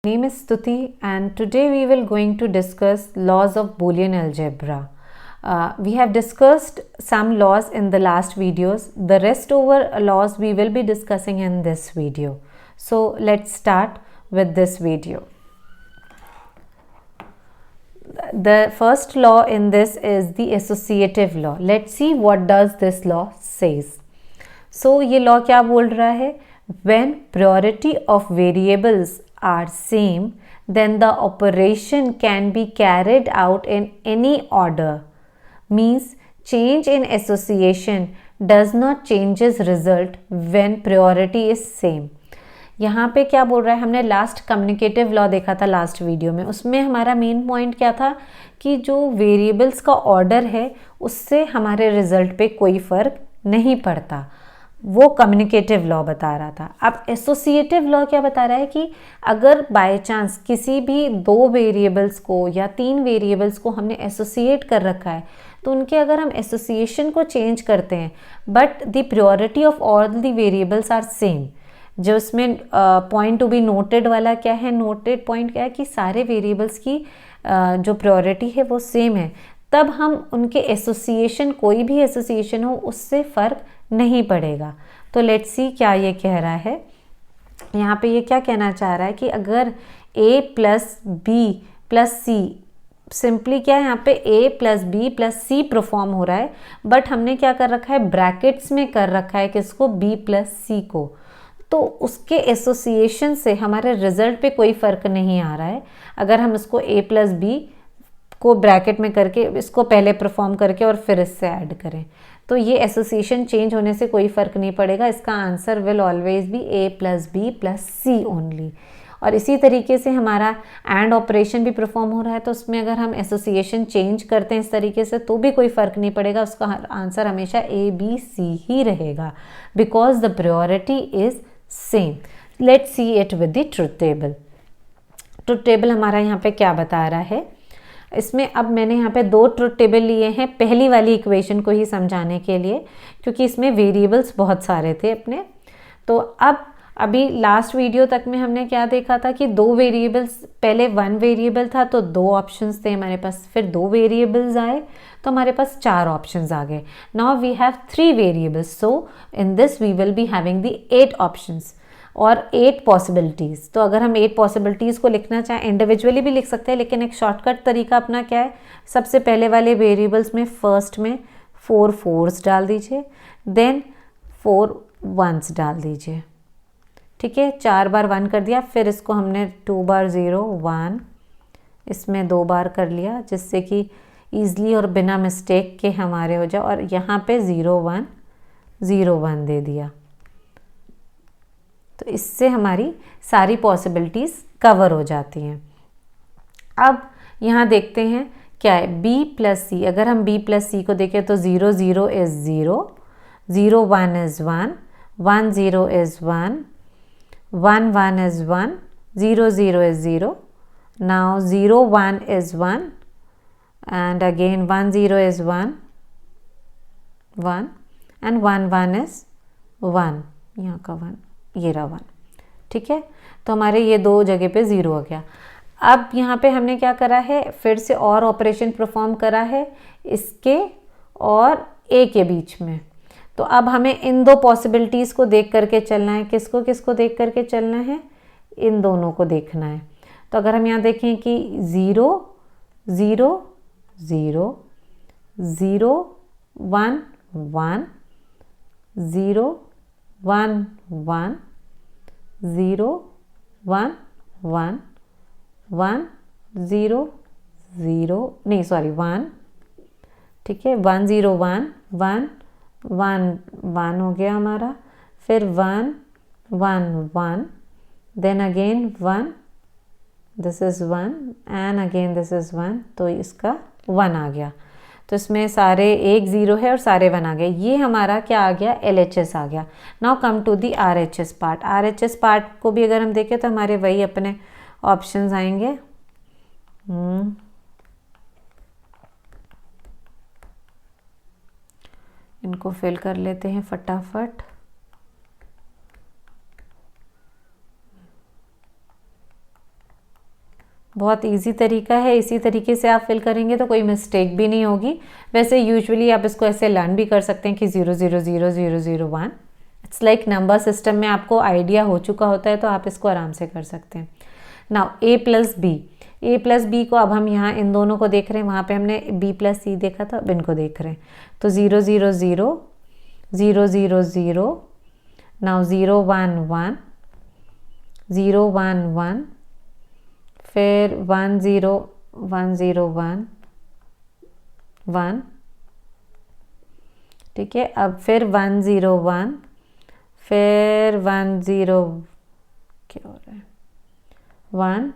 Name is Stuti and today we will going to discuss laws of Boolean algebra. We have discussed some laws in the last videos. The rest over laws we will be discussing in this video. So let's start with this video. The first law in this is the associative law. Let's see what does this law says. So ये law क्या बोल रहा है? When priority of variables are same, then the operation can be carried out in any order. Means change in association does not change its result when priority is same. यहाँ पे क्या बोल रहा है? हमने लास्ट कम्युनिकेटिव लॉ देखा था last video में. उसमें हमारा मेन पॉइंट क्या था कि जो वेरिएबल्स का ऑर्डर है उससे हमारे रिजल्ट पे कोई फ़र्क नहीं पड़ता. वो कम्युनिकेटिव लॉ बता रहा था. अब एसोसिएटिव लॉ क्या बता रहा है कि अगर बाय चांस किसी भी दो वेरिएबल्स को या तीन वेरिएबल्स को हमने एसोसिएट कर रखा है तो उनके अगर हम एसोसिएशन को चेंज करते हैं but the priority of all the variables are same. जो उसमें पॉइंट टू बी नोटेड वाला क्या है, नोटेड पॉइंट क्या है कि सारे वेरिएबल्स की जो प्रायोरिटी है वो सेम है, तब हम उनके एसोसिएशन, कोई भी एसोसिएशन हो, उससे फ़र्क नहीं पड़ेगा. तो लेट्स सी क्या ये कह रहा है. यहाँ पे ये क्या कहना चाह रहा है कि अगर a plus B plus C, simply क्या है यहाँ पे a plus B plus C perform हो रहा है, बट हमने क्या कर रखा है, ब्रैकेट्स में कर रखा है किसको, b प्लस सी को. तो उसके एसोसिएशन से हमारे रिजल्ट पे कोई फ़र्क नहीं आ रहा है. अगर हम इसको a प्लस बी को ब्रैकेट में करके इसको पहले परफॉर्म करके और फिर इससे ऐड करें तो ये एसोसिएशन चेंज होने से कोई फ़र्क नहीं पड़ेगा. इसका answer will always be a plus B plus C only. और इसी तरीके से हमारा एंड ऑपरेशन भी परफॉर्म हो रहा है तो उसमें अगर हम एसोसिएशन चेंज करते हैं इस तरीके से तो भी कोई फ़र्क नहीं पड़ेगा. उसका आंसर हमेशा a b c ही रहेगा because the priority is same. Let's see it with the truth table. Truth table हमारा यहाँ पे क्या बता रहा है. इसमें अब मैंने यहाँ पे दो ट्रुथ टेबल लिए हैं पहली वाली इक्वेशन को ही समझाने के लिए, क्योंकि इसमें वेरिएबल्स बहुत सारे थे अपने. तो अब अभी लास्ट वीडियो तक में हमने क्या देखा था कि दो वेरिएबल्स, पहले वन वेरिएबल था तो दो ऑप्शंस थे हमारे पास, फिर दो वेरिएबल्स आए तो हमारे पास चार ऑप्शंस आ गए. Now we have three variables, so in this we will be having the 8 options और 8 पॉसिबिलिटीज़. तो अगर हम 8 पॉसिबिलिटीज़ को लिखना चाहें इंडिविजुअली भी लिख सकते हैं, लेकिन एक शॉर्टकट तरीका अपना क्या है, सबसे पहले वाले वेरिएबल्स में फर्स्ट में 4 4s डाल दीजिए, देन 4 1s डाल दीजिए. ठीक है, 4 बार 1 कर दिया, फिर इसको हमने 2 बार 0 1, इसमें 2 बार कर लिया जिससे कि ईज़िली और बिना मिस्टेक के हमारे हो जाए. और यहाँ पे 0 1 0 1 दे दिया. तो इससे हमारी सारी पॉसिबिलिटीज़ कवर हो जाती हैं. अब यहाँ देखते हैं क्या है, b प्लस सी. अगर हम b प्लस सी को देखें तो 0 0 is 0, 0 1 is 1, 1 0 is 1, 1 1 is 1, 0 0 is 0. Now 0 1 is 1 and again 1 0 is 1 1 and 1 1 is 1. यहाँ का 1, ये रहा 1. ठीक है, तो हमारे ये दो जगह पे 0 हो गया. अब यहाँ पे हमने क्या करा है, फिर से और ऑपरेशन परफॉर्म करा है इसके और a के बीच में. तो अब हमें इन दो पॉसिबिलिटीज़ को देख करके चलना है. किसको किसको देख करके चलना है, इन दोनों को देखना है. तो अगर हम यहाँ देखें कि 0 0 0 0 1 1 0 1 1 0 1 1 1 0 0, नहीं सॉरी 1. ठीक है, 1 0 1 1 1 1 हो गया हमारा, फिर 1 1 1, then again 1, this is 1 and again this is 1. तो इसका 1 आ गया. तो इसमें सारे एक 0 है और सारे 1 आ गए. ये हमारा क्या आ गया, LHS आ गया. Now come to the RHS part. RHS part को भी अगर हम देखें तो हमारे वही अपने ऑप्शंस आएंगे. इनको फिल कर लेते हैं फटाफट. बहुत इजी तरीका है, इसी तरीके से आप फिल करेंगे तो कोई मिस्टेक भी नहीं होगी। वैसे यूजुअली आप इसको ऐसे लर्न भी कर सकते हैं कि 0 0 0 0 0 1। इट्स लाइक नंबर सिस्टम में आपको आइडिया हो चुका होता है तो आप इसको आराम से कर सकते हैं। नाउ ए प्लस बी को अब हम यहाँ इन दोनों को देख रहे हैं, वहाँ पे हमने बी प्लस सी देखा था, अब इनको देख रहे हैं। तो 0 0 0 0 0 0, नाउ 0 1 1 0 1 1, फिर 1 0 1 0 1 1, ठीक है। अब फिर 1 0 1, फिर 1 0, क्या हो रहा है, 1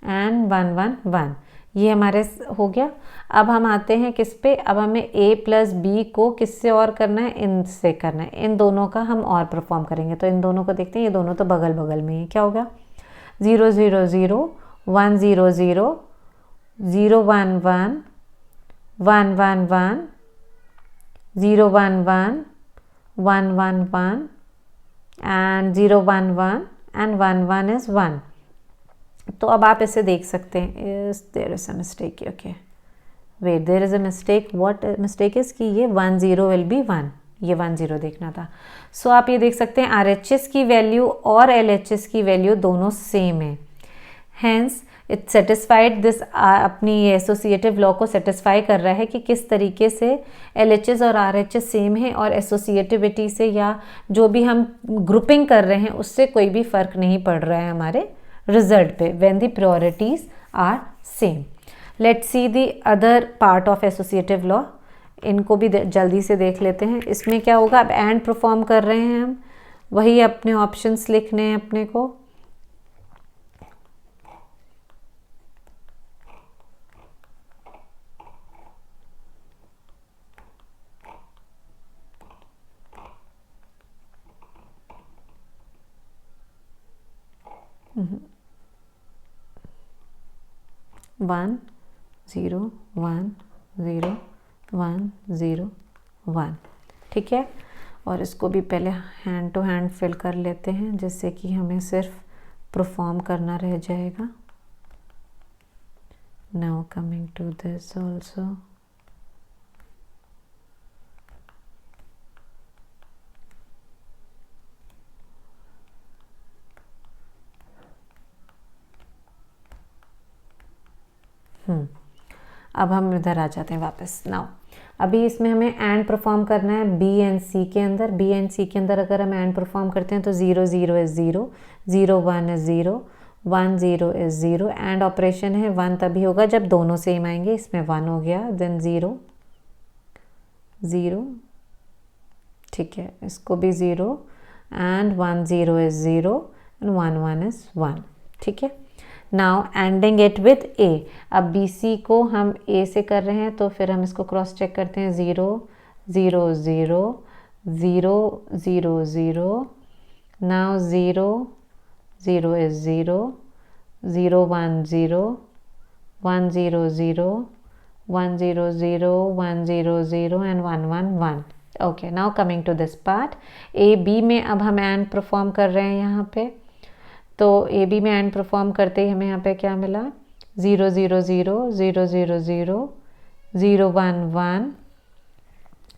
एंड 1 1 1, ये हमारे हो गया। अब हम आते हैं किस पे, अब हमें a प्लस बी को किससे और करना है, इनसे करना है। इन दोनों का हम और परफॉर्म करेंगे, तो इन दोनों को देखते हैं, ये दोनों तो बगल बगल में ही, क्या होगा 0 0 0 1 0 0 0 1 1 1 1 1 0 1 1 1 1 1 and 0 1 1 and 1 1 is 1। तो अब आप इसे देख सकते हैं, is there is a mistake, okay wait there is a mistake, what mistake is कि ये 1 0 will be 1, ये 1 0 देखना था। सो आप ये देख सकते हैं RHS की वैल्यू और LHS की वैल्यू दोनों सेम है, हैंस इट सेटिस्फाइड दिस, अपनी ये एसोसिएटिव लॉ को सेटिस्फाई कर रहा है कि किस तरीके से LHS और RHS सेम है और एसोसिएटिविटी से या जो भी हम ग्रुपिंग कर रहे हैं उससे कोई भी फ़र्क नहीं पड़ रहा है हमारे रिजल्ट पे, when the priorities are same. Let's see the other part of associative law, इनको भी जल्दी से देख लेते हैं। इसमें क्या होगा, अब एंड परफॉर्म कर रहे हैं हम, वही अपने ऑप्शंस लिखने हैं अपने को। वन 0 1 0 1 0 1, ठीक है। और इसको भी पहले हैंड टू हैंड फिल कर लेते हैं जिससे कि हमें सिर्फ परफॉर्म करना रह जाएगा। Now coming to this also, अब हम इधर आ जाते हैं वापस। नाउ अभी इसमें हमें एंड परफॉर्म करना है बी एंड सी के अंदर। बी एंड सी के अंदर अगर हम एंड परफॉर्म करते हैं तो 0 0 is 0, 0 1 is 0, 1 0 is 0। And operation है 1 तभी होगा जब दोनों सेम आएंगे, इसमें 1 हो गया, देन 0 0, ठीक है। इसको भी 0 एंड 1 0 इज़ 0 एंड 1 1 इज़ 1, ठीक है। नाउ एंडिंग इट विद ए, अब बी सी को हम ए से कर रहे हैं तो फिर हम इसको क्रॉस चेक करते हैं, 0 0 0 0 0 0, now 0 0 is 0, 0 1 0 1 0 0 1 0 0 1 0 0 and 1 1 1। Okay, now coming to this part, A B में अब हम एंड परफॉर्म कर रहे हैं यहाँ पे। तो ए बी में एंड परफॉर्म करते ही हमें यहाँ पे क्या मिला, 0 0 0 0 0 0 0 1 1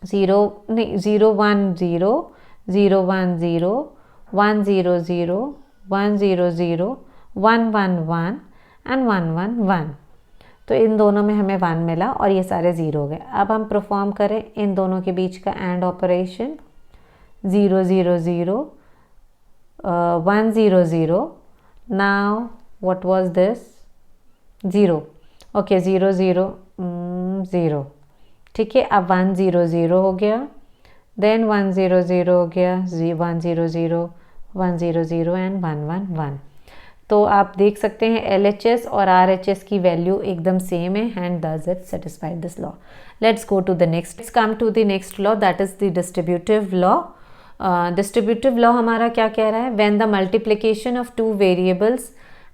0 नहीं 0 1 0 0 1 0 1 0 0 1 0 0 1 1 1 एंड 1 1 1। तो इन दोनों में हमें 1 मिला और ये सारे 0 हो गए। अब हम परफॉर्म करें इन दोनों के बीच का and operation, 0 0 0 1 0 0, now what was this, 0, okay 0 0 0, ठीक है। अब 1 0 0 हो गया, देन 1 0 0 हो गया, 1 0 0 1 0 0 एंड 1 1 1। तो आप देख सकते हैं LHS और RHS की वैल्यू एकदम सेम है, and does it satisfy this law। Let's go to the next, let's come to the next law, that is the distributive law। Distributive law हमारा क्या कह रहा है, when the multiplication of 2 variables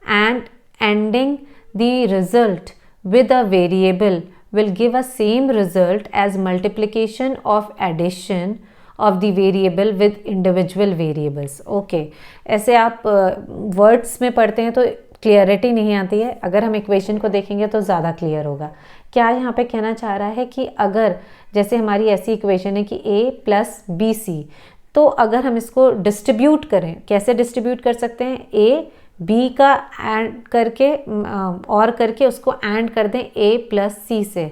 and ending the result with a variable will give a same result as multiplication of addition of the variable with individual variables. Okay, ऐसे आप words में पढ़ते हैं तो क्लियरिटी नहीं आती है, अगर हम इक्वेशन को देखेंगे तो ज़्यादा क्लियर होगा। क्या यहाँ पे कहना चाह रहा है कि अगर जैसे हमारी ऐसी इक्वेशन है कि a प्लस बी सी, तो अगर हम इसको डिस्ट्रीब्यूट करें, कैसे डिस्ट्रीब्यूट कर सकते हैं, a b का एंड करके और करके उसको एंड कर दें a प्लस सी से,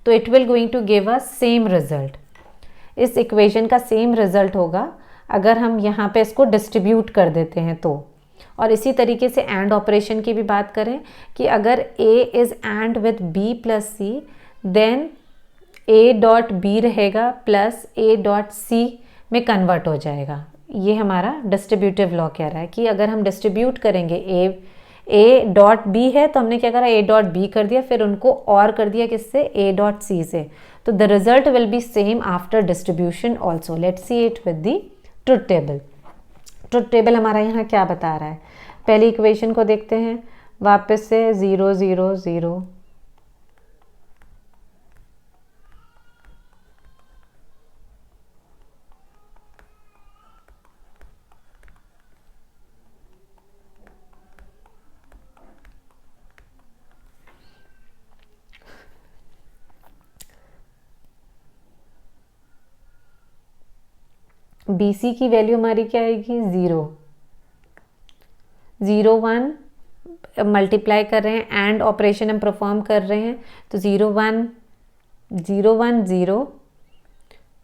तो it will going to give a same result. इस इक्वेशन का सेम रिजल्ट होगा अगर हम यहाँ पे इसको डिस्ट्रीब्यूट कर देते हैं तो। और इसी तरीके से एंड ऑपरेशन की भी बात करें कि अगर a is and with b plus C, then a dot b रहेगा प्लस a डॉट c में कन्वर्ट हो जाएगा। ये हमारा डिस्ट्रीब्यूटिव लॉ कह रहा है कि अगर हम डिस्ट्रीब्यूट करेंगे a डॉट b है तो हमने क्या करा, a डॉट b कर दिया, फिर उनको और कर दिया किससे, a डॉट c से, तो the result will be same after distribution also. Let's see it with the truth table. Truth table हमारा यहाँ क्या बता रहा है, पहली इक्वेशन को देखते हैं वापस से, 0 0 0, बी सी की वैल्यू हमारी क्या आएगी, 0 0 1, मल्टीप्लाई कर रहे हैं, एंड ऑपरेशन हम परफॉर्म कर रहे हैं, तो 0 1 0 1 0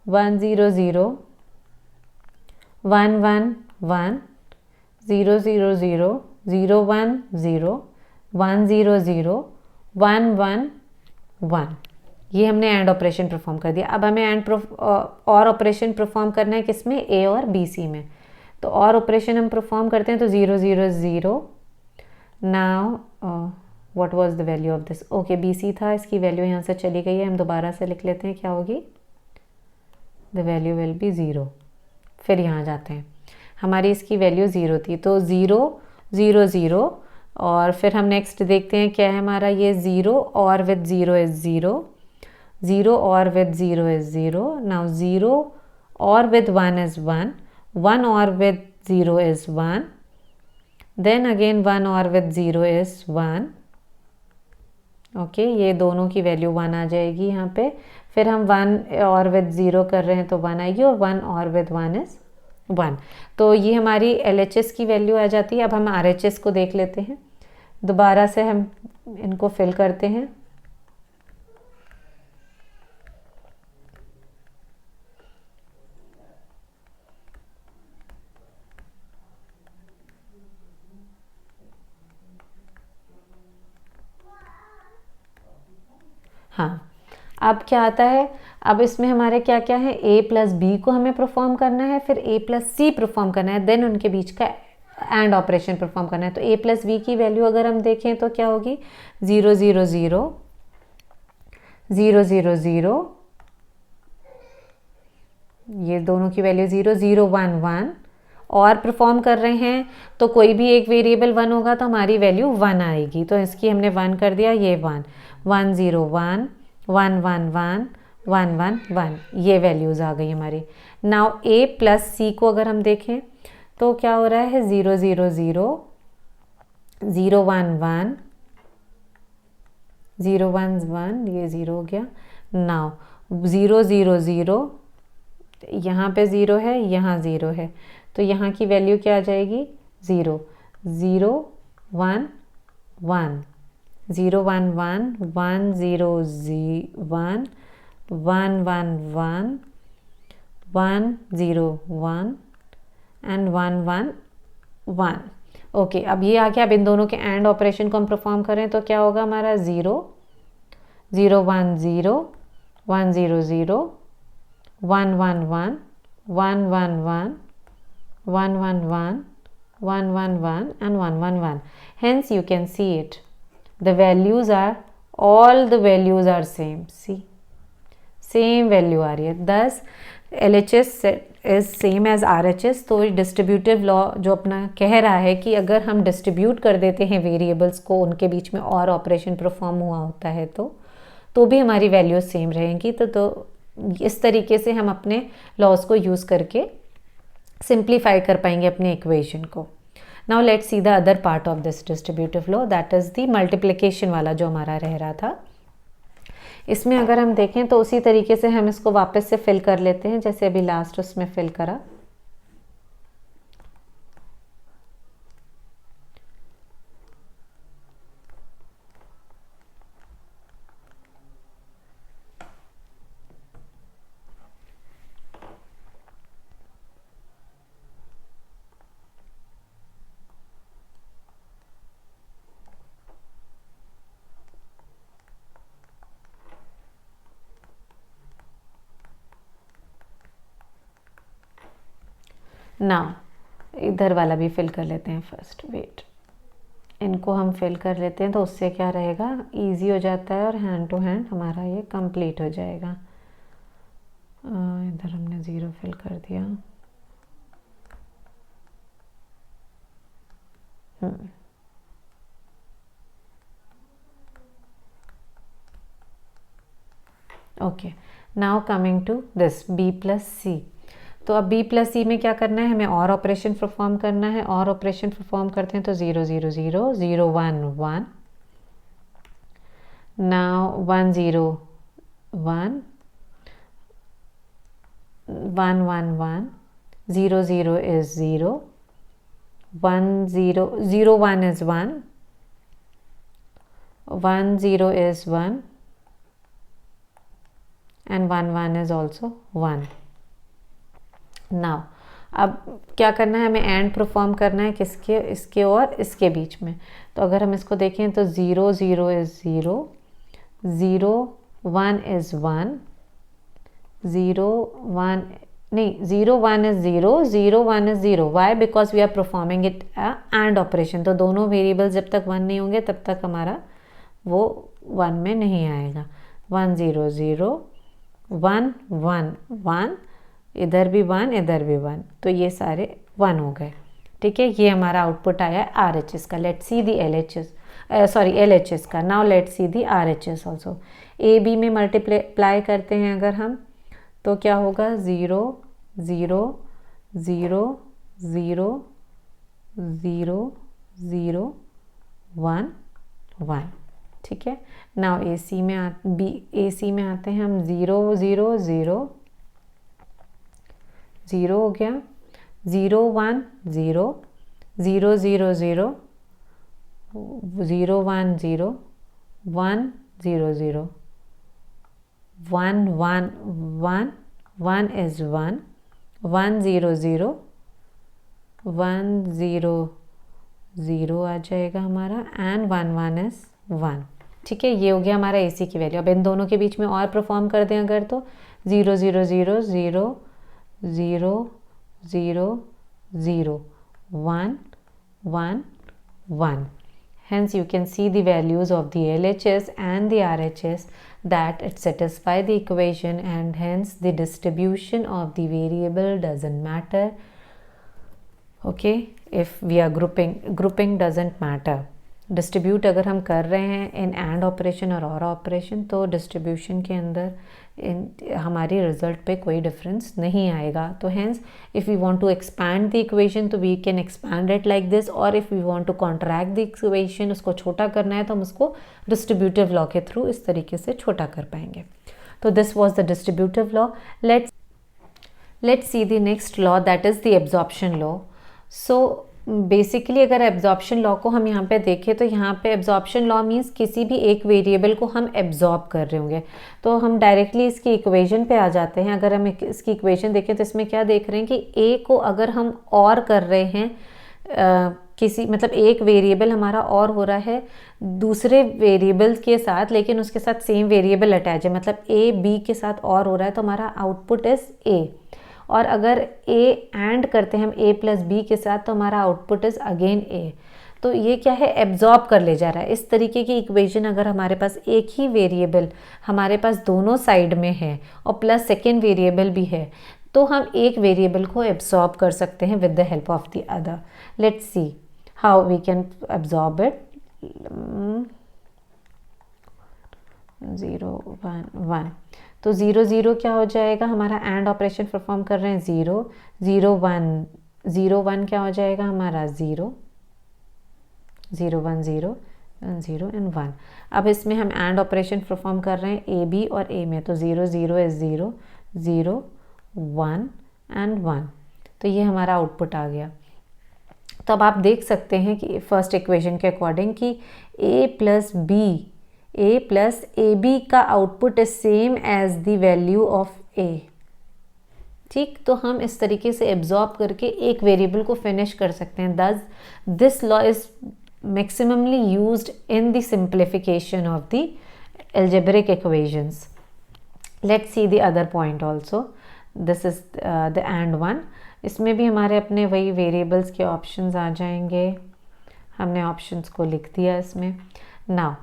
1 0 0 1 1 1 0 0 0 0 1 0 1 0 0 1 1 1, ये हमने एंड ऑपरेशन परफॉर्म कर दिया। अब हमें एंड और ऑपरेशन परफॉर्म करना है किसमें, ए और बी सी में, तो और ऑपरेशन हम परफॉर्म करते हैं, तो 0 0 0, now what was the value of this, okay B C था, इसकी वैल्यू यहाँ से चली गई है, हम दोबारा से लिख लेते हैं, क्या होगी, द वैल्यू विल बी 0। फिर यहाँ जाते हैं, हमारी इसकी वैल्यू 0 थी, तो 0 0 0, और फिर हम नेक्स्ट देखते हैं क्या है हमारा, ये 0 और विद 0 इज़ 0, 0 और with 0 is 0. Now 0 or with 1 is 1. 1 or with 0 is 1. Then again 1 or with 0 is 1. Okay ये दोनों की वैल्यू 1 आ जाएगी यहाँ पे। फिर हम 1 और विद 0 कर रहे हैं तो 1 आएगी, और 1 और विद 1 इज़ 1। तो ये हमारी LHS की वैल्यू आ जाती है। अब हम RHS को देख लेते हैं, दोबारा से हम इनको फिल करते हैं। हाँ, अब क्या आता है, अब इसमें हमारे क्या क्या है, a प्लस बी को हमें परफॉर्म करना है, फिर a प्लस सी परफॉर्म करना है, देन उनके बीच का एंड ऑपरेशन परफॉर्म करना है। तो a प्लस बी की वैल्यू अगर हम देखें तो क्या होगी, 0 0 0 0 0 0, ये दोनों की वैल्यू 0 0 1 1, और परफॉर्म कर रहे हैं तो कोई भी एक वेरिएबल 1 होगा तो हमारी वैल्यू 1 आएगी, तो इसकी हमने 1 कर दिया, ये 1 1 0 1 1 1 1 1 1 1, ये वैल्यूज़ आ गई हमारी। नाउ a प्लस सी को अगर हम देखें तो क्या हो रहा है, 0 0 0 0 1 1 0 1 1, ये 0 हो गया। नाउ 0 0 0, यहाँ पे 0 है, यहाँ 0 है, तो यहाँ की वैल्यू क्या आ जाएगी, 0 0 1 1 0 1 1 1 0 1 1 1 1 1 0 1 एंड 1 1 1। ओके, अब ये आ गया। अब इन दोनों के एंड ऑपरेशन को हम परफॉर्म करें तो क्या होगा हमारा, 0 0 1 0 1 0 0 1 1 1 1 1 1 1 1 1 1 1 1 and 1 1 1. Hence you can see it, the values are, all the values are same, see same value आ रही है। Thus LHS is same as RHS। तो डिस्ट्रीब्यूटिव लॉ जो अपना कह रहा है कि अगर हम डिस्ट्रीब्यूट कर देते हैं वेरिएबल्स को, उनके बीच में और ऑपरेशन परफॉर्म हुआ होता है तो भी हमारी वैल्यूज सेम रहेंगी। तो इस तरीके से हम अपने लॉज को यूज़ करके सिंप्लीफाई कर पाएंगे अपने इक्वेशन को। Now let's see the other part of this distributive law, that is the multiplication वाला जो हमारा रह रहा था। इसमें अगर हम देखें तो उसी तरीके से हम इसको वापस से फिल कर लेते हैं जैसे अभी लास्ट उसमें फिल करा। नाउ इधर वाला भी फिल कर लेते हैं फर्स्ट, वेट, इनको हम फिल कर लेते हैं तो उससे क्या रहेगा, इजी हो जाता है और हैंड टू हैंड हमारा ये कंप्लीट हो जाएगा। इधर हमने 0 फिल कर दिया। Okay, now coming to this b plus c. तो अब b प्लस सी में क्या करना है, हमें और ऑपरेशन परफॉर्म करना है। और ऑपरेशन परफॉर्म करते हैं तो 0 0 0 0 1 1, now 1 0 1 1 1 1, 0 0 is 0, 1 0 0 1 is 1, 1 0 is 1 and 1 1 is also 1। Now अब क्या करना है, हमें एंड परफॉर्म करना है किसके, इसके और इसके बीच में। तो अगर हम इसको देखें तो 0 0 is 0, 0 1 is 1, 0 1 नहीं 0 1 is 0, 0 1 is 0। Why? Because we are performing it and operation. तो दोनों वेरिएबल जब तक 1 नहीं होंगे तब तक हमारा वो 1 में नहीं आएगा। 1 0 0 1 1 1, इधर भी 1 इधर भी 1, तो ये सारे 1 हो गए। ठीक है, ये हमारा आउटपुट आया RHS का। लेट्स सी दी LHS का। Now let's see the RHS also. AB में मल्टीप्लाई करते हैं अगर हम तो क्या होगा, 0 0 0 0 0 0 1 1। ठीक है, नाउ AC में आते हैं हम। 0 0 0 0 हो गया, 0 1 0 0 0 0 0 1 0 1 0 0 1 1 1 1 is 1 1 0 0 1 0 0 आ जाएगा हमारा एंड 1 1 is 1। ठीक है, ये हो गया हमारा AC की वैल्यू। अब इन दोनों के बीच में और परफॉर्म कर दें अगर तो 0 0 0 0 0 0 0 1 1 1। Hence you can see the values of the LHS and the RHS that it satisfy the equation, and hence the distribution of the variable doesn't matter. Okay, if we are grouping doesn't matter। Distribute अगर हम कर रहे हैं in and operation और operation तो distribution के अंदर हमारी रिजल्ट पे कोई डिफरेंस नहीं आएगा। तो hence if we want to expand the equation तो we can expand it like this, और if we want to contract the equation, उसको छोटा करना है तो हम उसको डिस्ट्रीब्यूटिव लॉ के थ्रू इस तरीके से छोटा कर पाएंगे। तो this was the distributive law. Let's see the next law, that is the absorption law. So basically अगर एब्जॉर्प्शन लॉ को हम यहाँ पे देखें तो यहाँ पे एब्जॉर्प्शन लॉ मीन्स किसी भी एक वेरिएबल को हम एब्जॉर्ब कर रहे होंगे। तो हम डायरेक्टली इसकी इक्वेशन पे आ जाते हैं। अगर हम इसकी इक्वेशन देखें तो इसमें क्या देख रहे हैं कि ए को अगर हम और कर रहे हैं किसी मतलब एक वेरिएबल हमारा और हो रहा है दूसरे वेरिएबल के साथ, लेकिन उसके साथ सेम वेरिएबल अटैच है, मतलब ए बी के साथ और हो रहा है तो हमारा आउटपुट इज़ ए। और अगर ए एंड करते हैं हम ए प्लस बी के साथ तो हमारा आउटपुट इज़ अगेन ए। तो ये क्या है, एब्जॉर्ब कर ले जा रहा है। इस तरीके की इक्वेशन अगर हमारे पास एक ही वेरिएबल हमारे पास दोनों साइड में है और प्लस सेकेंड वेरिएबल भी है तो हम एक वेरिएबल को एब्जॉर्ब कर सकते हैं with the help of the other. Let's see how we can absorb it. 0 1 1, तो 0 0 क्या हो जाएगा, हमारा एंड ऑपरेशन परफॉर्म कर रहे हैं 0 0 1 0 1 क्या हो जाएगा हमारा 0 0 1 0 0 एंड 1। अब इसमें हम एंड ऑपरेशन परफॉर्म कर रहे हैं ए बी और ए में, तो 0 0 इज 0 0 1 एंड 1, तो ये हमारा आउटपुट आ गया। तो अब आप देख सकते हैं कि फर्स्ट इक्वेशन के अकॉर्डिंग कि a प्लस ए बी का output is same as the value of a। ठीक, तो हम इस तरीके से एब्जॉर्ब करके एक वेरिएबल को फिनिश कर सकते हैं। दस this law is maximally used in the simplification of the algebraic equations. Let's see the other point also. This is the AND one. इसमें भी हमारे अपने वही वेरिएबल्स के ऑप्शंस आ जाएंगे, हमने ऑप्शंस को लिख दिया इसमें। नाउ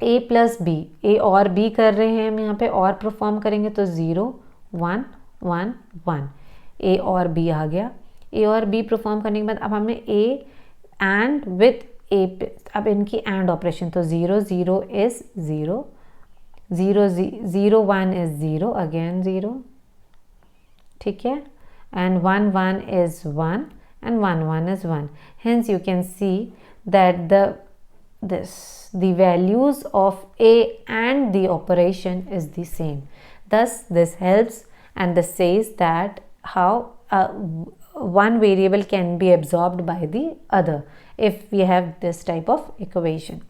a प्लस बी, ए और बी कर रहे हैं हम यहाँ पे, और परफॉर्म करेंगे तो 0 1 1 1, a और b आ गया। a और b परफॉर्म करने के बाद अब हमें a एंड विथ ए, अब इनकी एंड ऑपरेशन, तो 0 0 इज 0 0 0 1 इज 0 अगेन 0, ठीक है, and 1 1 is 1 and 1 1 is 1। Hence you can see that the values of a and the operation is the same. Thus this helps and this says that how one variable can be absorbed by the other if we have this type of equation.